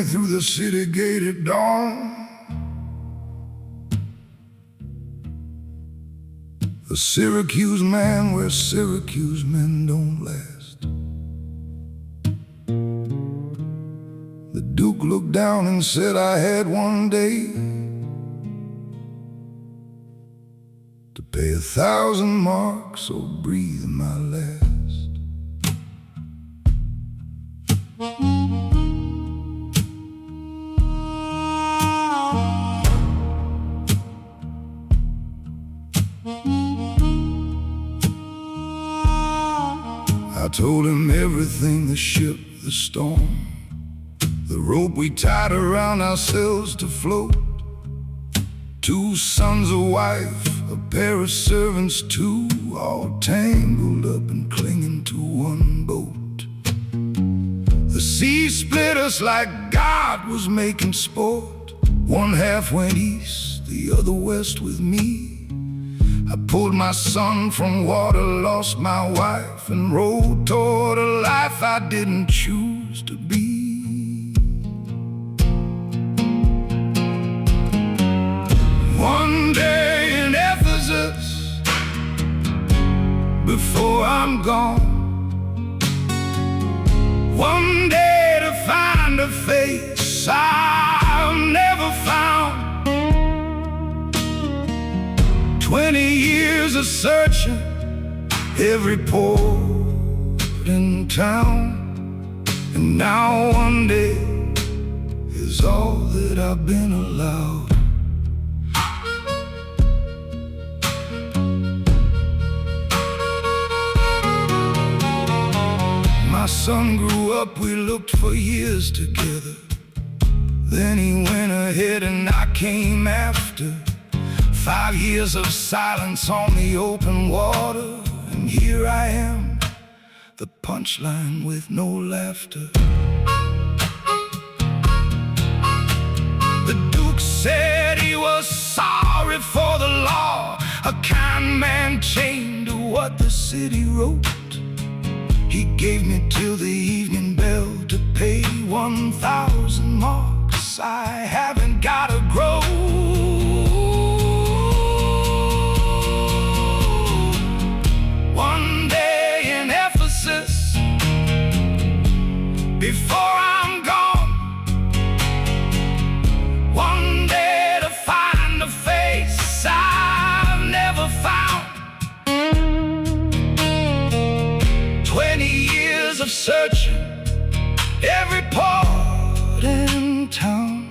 through the city gate at dawn. A Syracuse man where Syracuse men don't last. The Duke looked down and said I had one day to pay 1,000 marks or breathe my last. I told him everything, the ship, the storm, the rope we tied around ourselves to float, 2 sons, a wife, a pair of servants too, all tangled up and clinging to one boat. The sea split us like God was making sport. One half went east, the other west with me. I pulled my son from water, lost my wife, and rode toward a life I didn't choose to be. One day in Ephesus, before I'm gone, one day to find a face I've never found. 20 years of searching every port in town, and now one day is all that I've been allowed. My son grew up, we looked for years together. Then he went ahead and I came after. 5 years of silence on the open water, and here I am, the punchline with no laughter. The Duke said he was sorry for the law, a kind man chained to what the city wrote. He gave me till the evening bell to pay 1,000 marks. I haven't gotta grow. One day in Ephesus, before I'm gone, one day to find a face I've never found. 20 years of searching every port in town,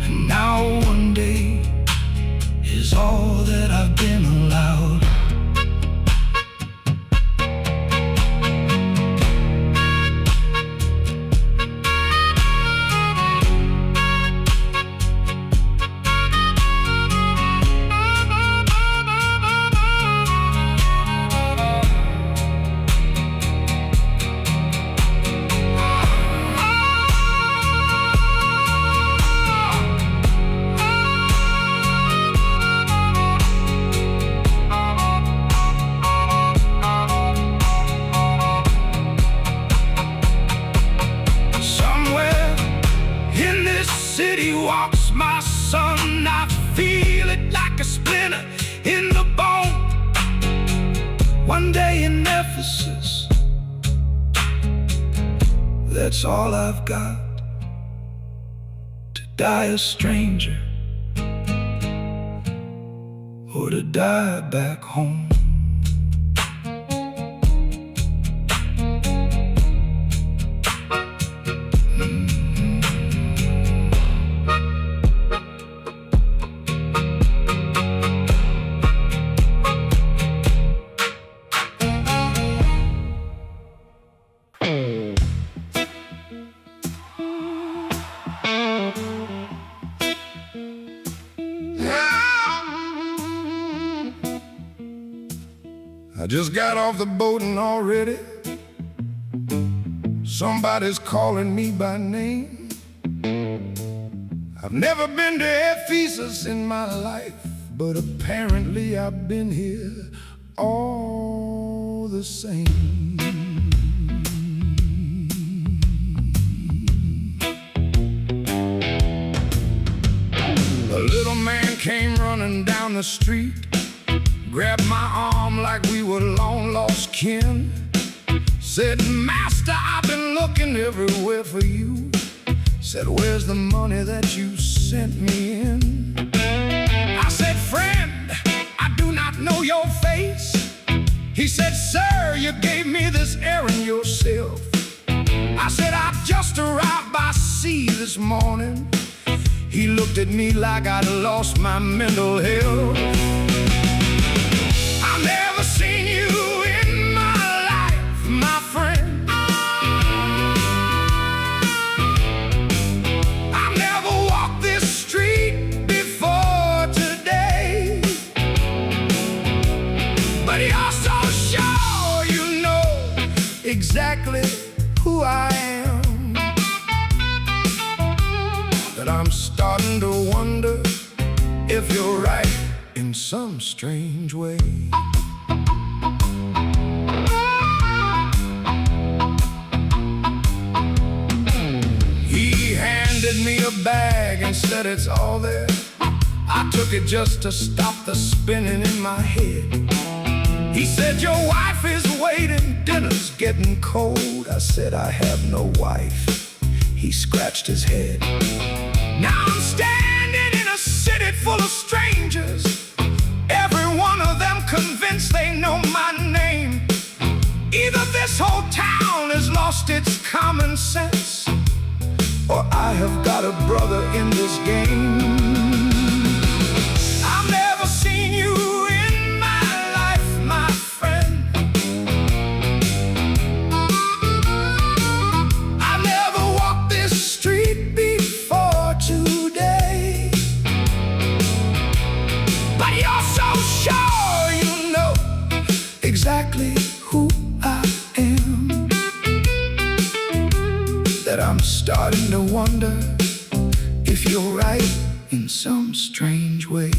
and now one day is all that I've been allowed. City walks my son, I feel it like a splinter in the bone. One day in Ephesus, that's all I've got, to die a stranger or to die back home. I just got off the boat and already somebody's calling me by name. I've never been to Ephesus in my life, but apparently I've been here all the same. the street, grabbed my arm like we were long-lost kin. Said, "Master, I've been looking everywhere for you." Said, "Where's the money that you sent me in?" I said, "Friend, I do not know your face." He said, "Sir, you gave me this errand yourself." I said, "I just arrived by sea this morning." He looked at me like I'd lost my mental health. "I've never seen you in my life, my friend. I've never walked this street before today. But you're so sure you know exactly who I am, that I'm starting to wonder if you're right in some strange way." He handed me a bag and said, "It's all there." I took it just to stop the spinning in my head. He said, "Your wife is waiting, dinner's getting cold." I said, "I have no wife." He scratched his head. Now I'm standing in a city full of strangers, every one of them convinced they know my name. Either this whole town has lost its common sense, or I have got a brother in this game. I've never seen you in my life, my friend. I've never walked this street before today. But you're so sure you know exactly who I am, that I'm starting to wonder if you're right in some strange way.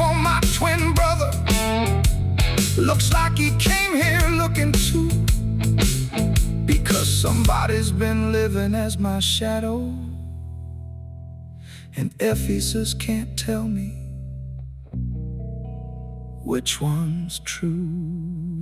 For my twin brother, looks like he came here looking too, because somebody's been living as my shadow, and Ephesus can't tell me which one's true.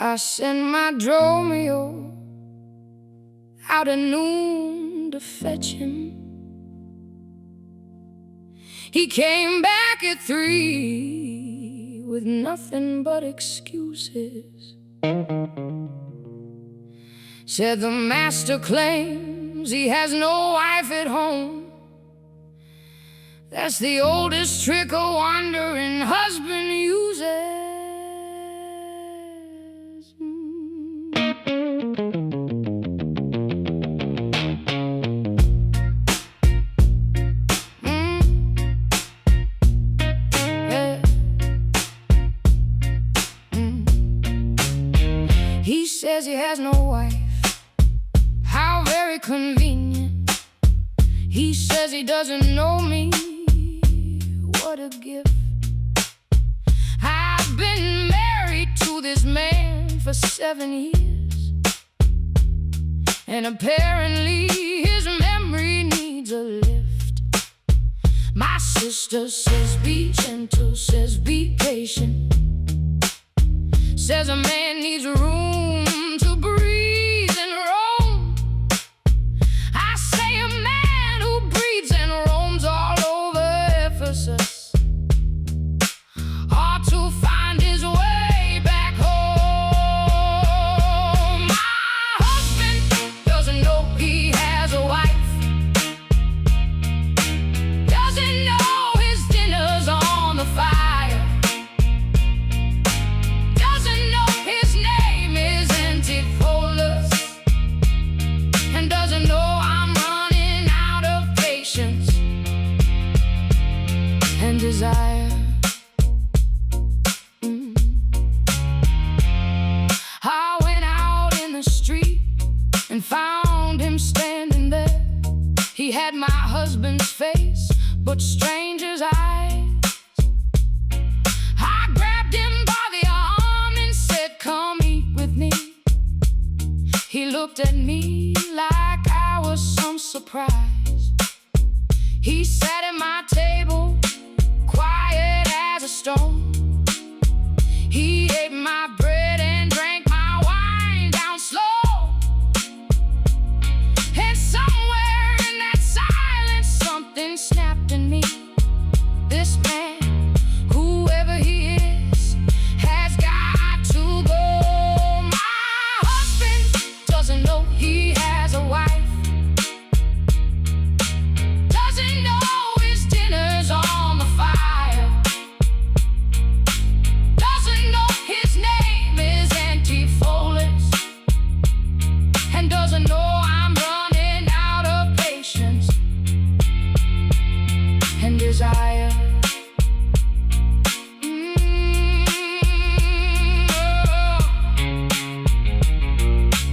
I sent my Dromio out at noon to fetch him. He came back at 3 with nothing but excuses. Said the master claims he has no wife at home. That's the oldest trick a wandering husband uses. He says he has no wife. How very convenient. He says he doesn't know me. What a gift. I've been married to this man for 7 years, and apparently his memory needs a lift. My sister says be gentle, says be patient, says a man needs room to breathe and roam. desire. I went out in the street and found him standing there. He had my husband's face, but stranger's eyes. I grabbed him by the arm and said, "Come eat with me." He looked at me like I was some surprise. He sat at my table, quiet as a stone. He ate my bread and drank my wine down slow. And somewhere in that silence, something snapped in me. This man, whoever he is, has got to go. My husband doesn't know he has a wife. Doesn't know his dinner's on the fire. Doesn't know his name is Antiphilus. And doesn't know I'm running out of patience and desire.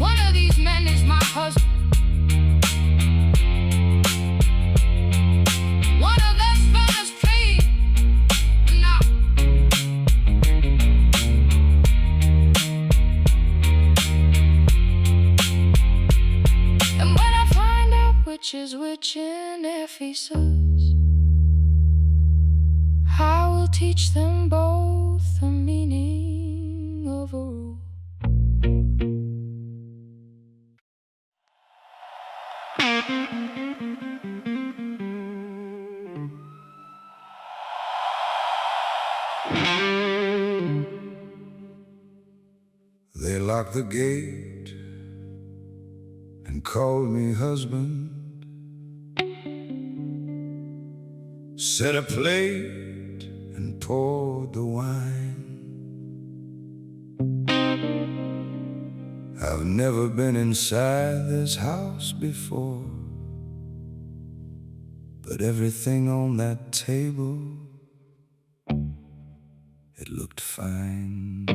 One of these men is my husband. One of those fellas, please. No. And when I find out which is which in Ephesus, I will teach them both the meaning of a rule. They locked the gate and called me husband. Set a plate and poured the wine. I've never been inside this house before, but everything on that table, it looked fine.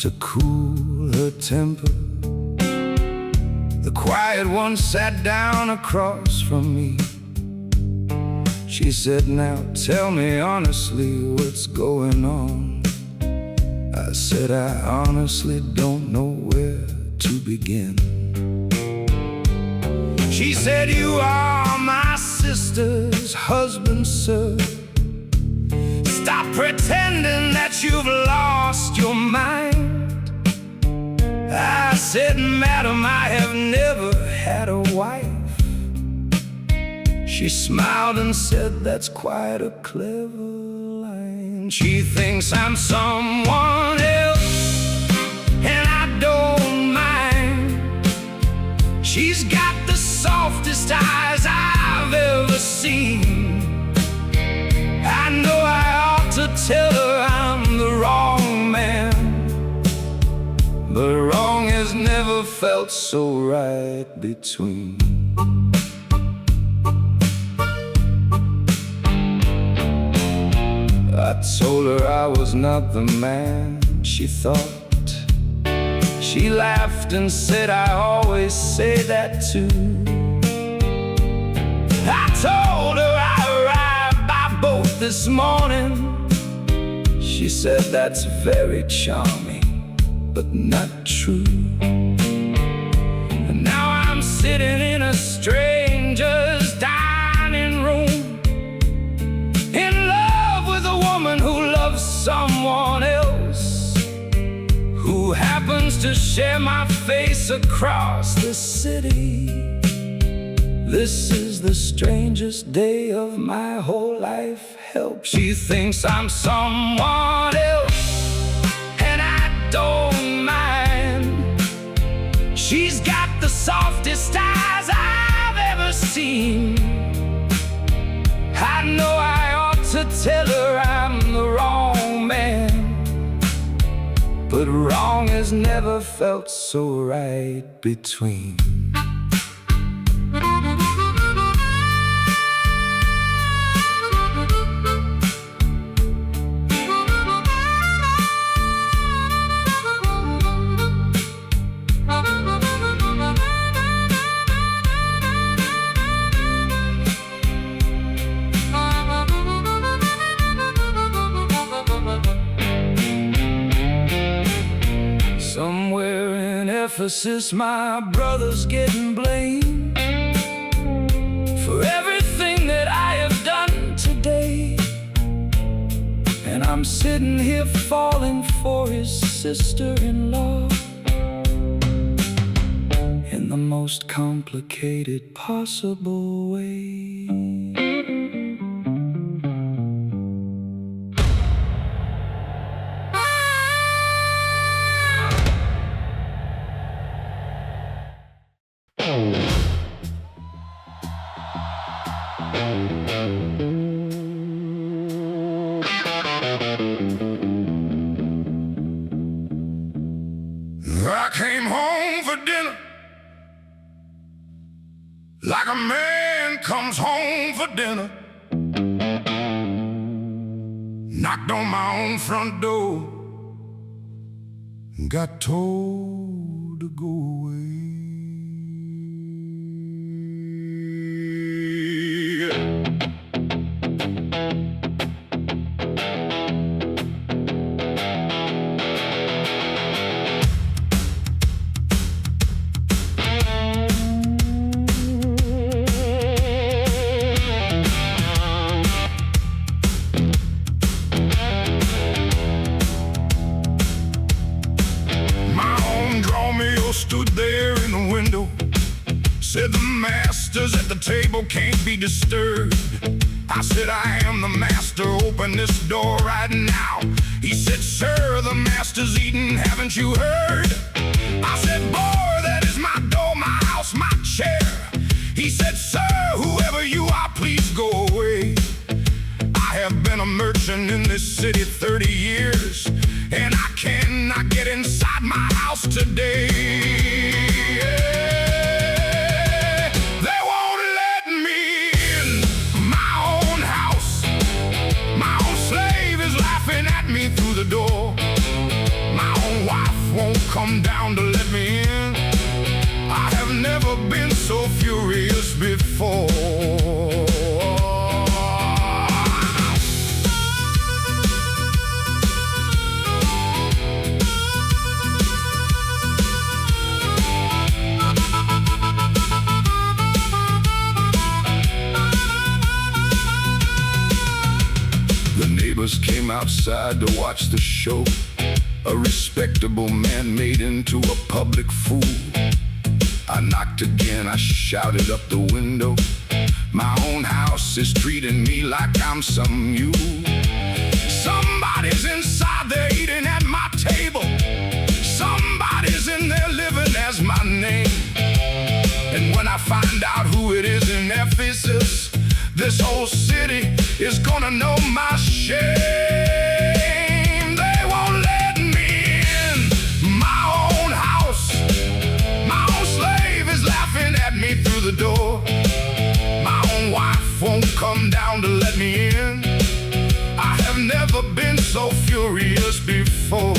To cool her temper, the quiet one sat down across from me. She said, "Now tell me honestly what's going on." I said, "I honestly don't know where to begin." She said, "You are my sister's husband, sir. Stop pretending that you've lost your mind." I said, "Madam, I have never had a wife." She smiled and said, "That's quite a clever line." She thinks I'm someone else, and I don't mind. She's got the softest eyes I've ever seen. I know I ought to tell her I'm the wrong man, but wrong has never felt so right between. I told her I was not the man she thought. She laughed and said, "I always say that too." I told her I arrived by boat this morning. She said, "That's very charming, but not true." And now I'm sitting in a stranger's dining room, in love with a woman who loves someone else, who happens to share my face across the city. This is the strangest day of my whole life. Help, she thinks I'm someone else, and I don't mind. She's got the softest eyes I've ever seen. tell her I'm the wrong man, but wrong has never felt so right between. Somewhere in Ephesus, my brother's getting blamed for everything that I have done today. And I'm sitting here falling for his sister-in-law in the most complicated possible way. I came home for dinner like a man comes home for dinner. Knocked on my own front door, got told to go away. Stood there in the window, said the masters at the table can't be disturbed. I said, I am the master, open this door right now. He said, sir, the master's eating, haven't you heard? I said, boy, that is my door, my house, my chair. He said, sir, whoever you are, please go away. I have been a merchant in this city 30 years, and I cannot get inside my house today. They won't let me in my own house. My own slave is laughing at me through the door. My own wife won't come down to let me in. I have never been so furious before. The neighbors came outside to watch the show. A respectable man made into a public fool. I knocked again, I shouted up the window. My own house is treating me like I'm some mule. Somebody's inside there eating at my table. Somebody's in there living as my name. And when I find out who it is in Ephesus, this whole city is gonna know my shame. They won't let me in my own house. My own slave is laughing at me through the door. My own wife won't come down to let me in. I have never been so furious before.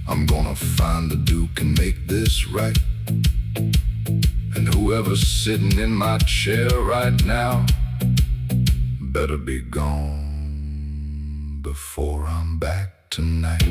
I'm gonna find the Duke and make this right. And whoever's sitting in my chair right now better be gone before I'm back tonight.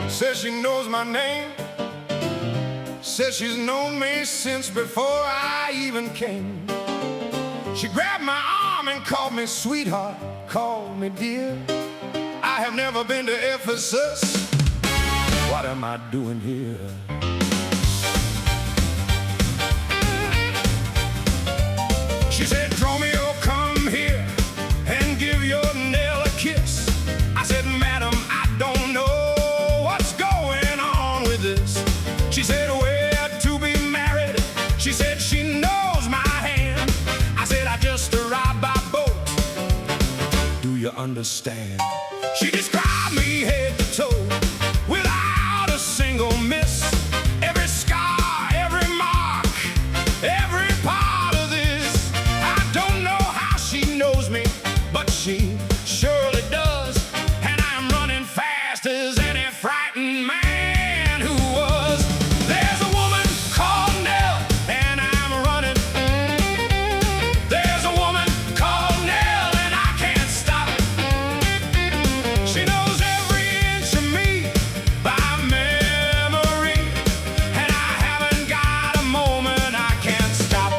Says she knows my name. Says she's known me since before I even came. She grabbed my arm and called me sweetheart, called me dear. I have never been to Ephesus. What am I doing here? She said, Romeo, come here and give your Nell a kiss. I said, madam, I don't know what's going on with this. She said, we're to be married. She said she knows my hand. I said, I just arrived by boat. Do you understand? She described me head to toe without a single miss. Every scar, every mark, every part of this. I don't know how she knows me, but she surely does. And I'm running fast as any frightened man who was. There's a woman called Nell, and I'm running. There's a woman called Nell, and I can't stop. She knows every inch of me by memory, and I haven't got a moment I can't stop.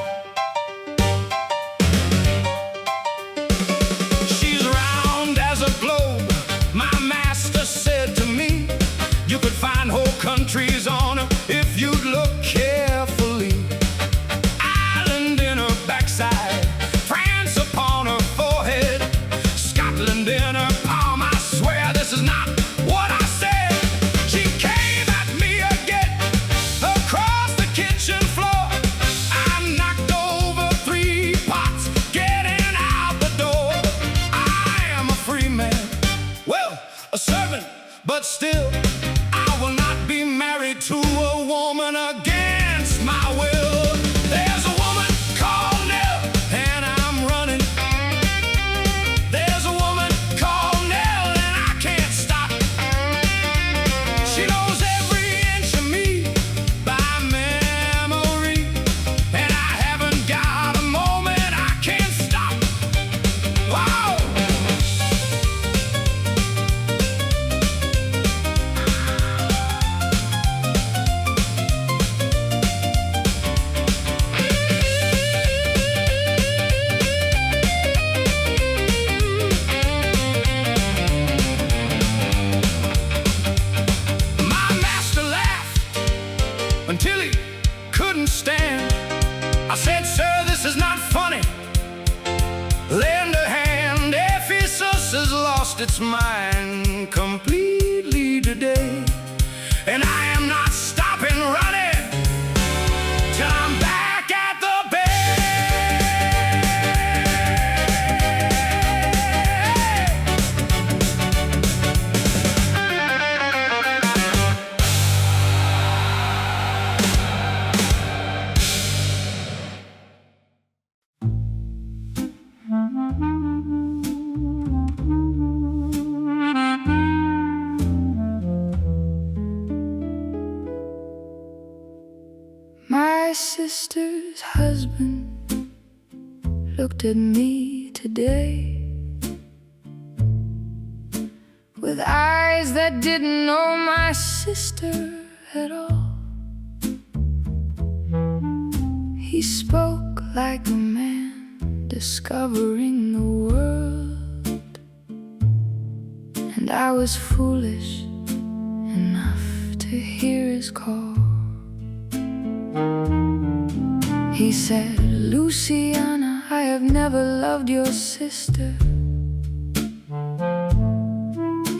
She's round as a globe. My master said to me, you could find whole countries on her if you'd look carefully. Ireland in her backside, France upon her forehead, Scotland in her palm. I swear this is not what I said. She came at me again across the kitchen floor. I knocked over 3 pots getting out the door. I am a free man, well, a servant, but still I will not be married to a woman against my will. There's a woman called Nell, and I'm running. There's a woman called Nell, and I can't stop. She knows every inch of me by memory, and I haven't got a moment I can't stop. Wow! My master laughed until he couldn't stand. I said, sir, this is not funny. Lend a hand. Ephesus has lost its mind completely today, and I am not stopping running till I'm back at the bay. My sister's husband looked at me today with eyes that didn't know my sister at all. He spoke like a man discovering the world, and I was foolish enough to hear his call. He said, Luciana, I have never loved your sister.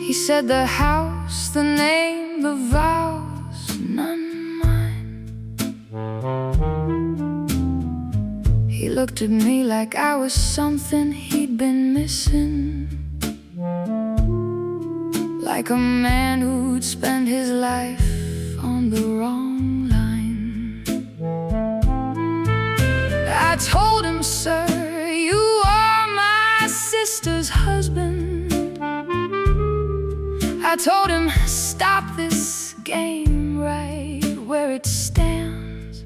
He said, the house, the name, the vows, none mine. He looked at me like I was something he'd been missing, like a man who'd spent his life on the wrong line. I told him, sir, you are my sister's husband. I told him, stop this game right where it stands.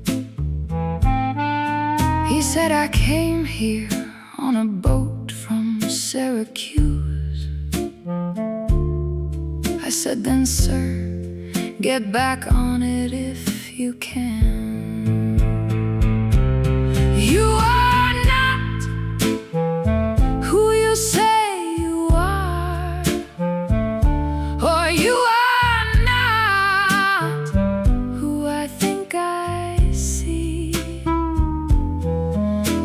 He said, I came here on a boat from Syracuse. I said, then sir, get back on it if you can. You are not who you say you are, or you are not who I think I see.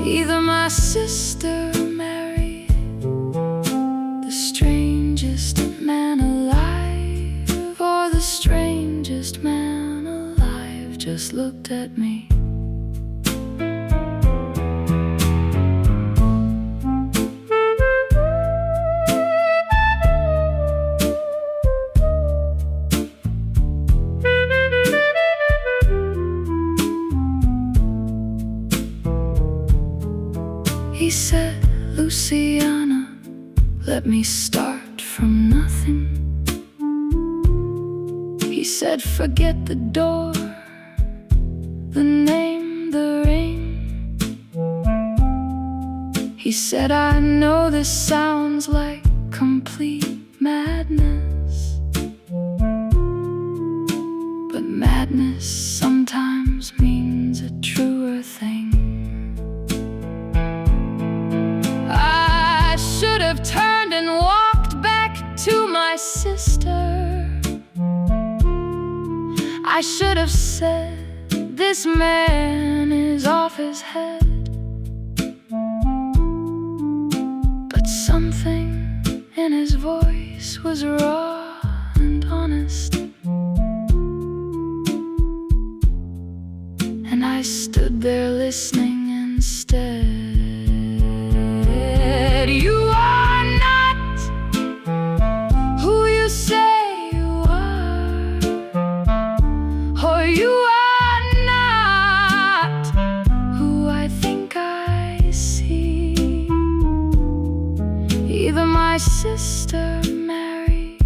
Either my sister married the strangest man alive, or the strangest man alive just looked at me. He said, Luciana, let me start from nothing. He said, forget the door, the name, the ring. He said, I know this sounds like complete madness, but madness sometimes means a truer thing. I should have turned and walked back to my sister. I should have said, this man is off his head. But something in his voice was raw and honest, and I stood there listening instead. You are not who you say you are, or you are not who I think I see. Either my sister married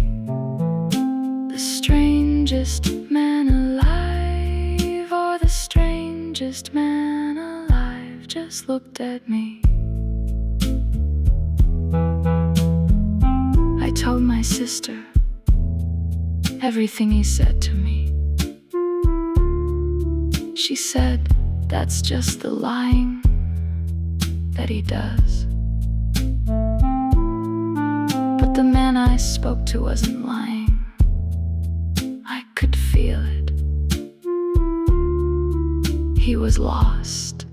the strangest man alive, or the strangest man alive just looked at me. I told my sister everything he said to me. She said, that's just the lying that he does. But the man I spoke to wasn't lying. I could feel it. He was lost.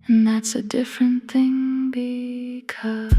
And that's a different thing, because